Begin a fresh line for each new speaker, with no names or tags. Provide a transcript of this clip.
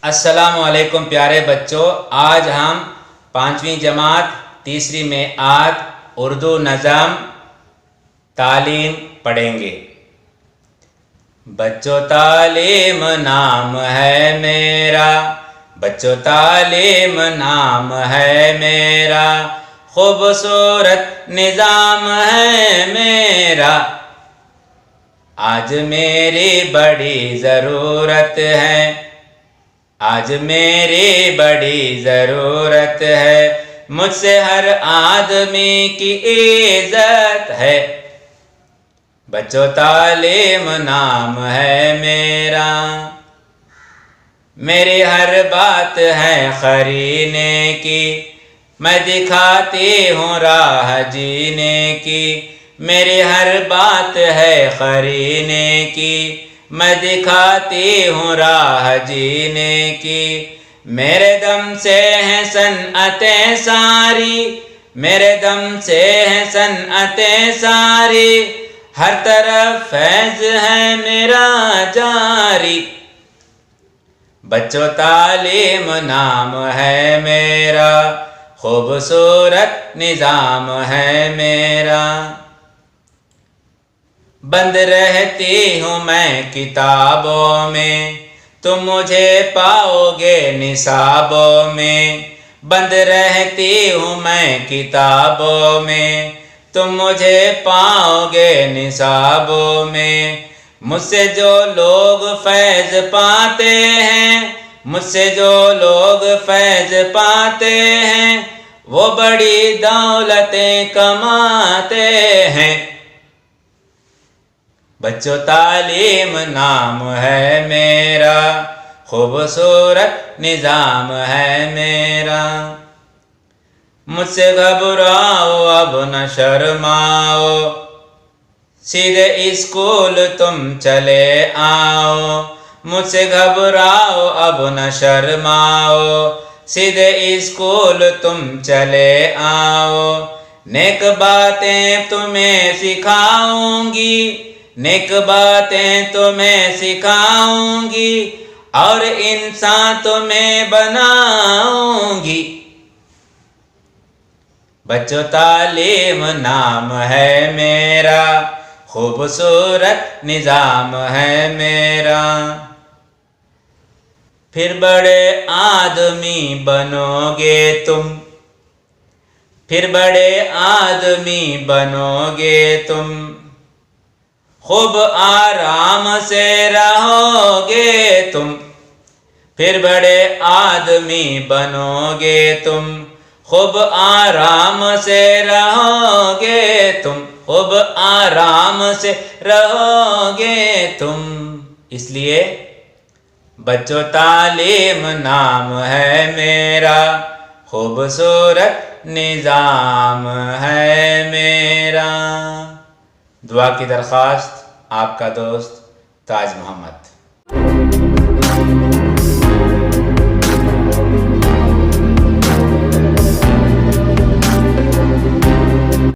अस्सलामुअलैकुम प्यारे बच्चों, आज हम 5वीं जमात तीसरी में आत उर्दू नज़म तालीम पढ़ेंगे। बच्चों तालीम नाम है मेरा, बच्चों तालीम नाम है मेरा, खूबसूरत निज़ाम है मेरा। आज मेरी बड़ी ज़रूरत है, आज मेरी बड़ी ज़रूरत है, मुझसे हर आदमी की इज्जत है। बच्चों तालीम नाम है मेरा, मेरी हर बात है खरीने की, मैं दिखाती हूँ राह जीने की। मेरी हर बात है खरीने की, मैं दिखाती हूँ राह जीने की। मेरे दम से हैं सनअतें सारी, मेरे दम से हैं सनअतें सारी, हर तरफ फैज़ है मेरा जारी। बच्चों तालीम नाम है मेरा, खूबसूरत निज़ाम है मेरा। बंद रहती हूँ मैं किताबों में, तुम मुझे पाओगे निसाबों में। बंद रहती हूँ मैं किताबों में, तुम मुझे पाओगे निसाबों में। मुझसे जो लोग फैज़ पाते हैं, मुझसे जो लोग फैज़ पाते हैं, वो बड़ी दौलतें कमाते हैं। बच्चों तालीम नाम है मेरा, खूबसूरत निज़ाम है मेरा। मुझसे घबराओ अब न शर्माओ, सीधे स्कूल तुम चले आओ। मुझसे घबराओ अब न शर्माओ, सीधे स्कूल तुम चले आओ। नेक बातें तुम्हें सिखाऊंगी, नेक बातें तुम्हें सिखाऊंगी, और इंसान तुम्हें बनाऊंगी। बच्चों तालीम नाम है मेरा, खूबसूरत निज़ाम है मेरा। फिर बड़े आदमी बनोगे तुम, फिर बड़े आदमी बनोगे तुम, खूब आराम से रहोगे तुम। फिर बड़े आदमी बनोगे तुम, खूब आराम से रहोगे तुम, खूब आराम से रहोगे तुम। इसलिए बच्चों तालीम नाम है मेरा, खूबसूरत निज़ाम है मेरा। दुआ की दरख्वास्त, आपका दोस्त ताज मोहम्मद।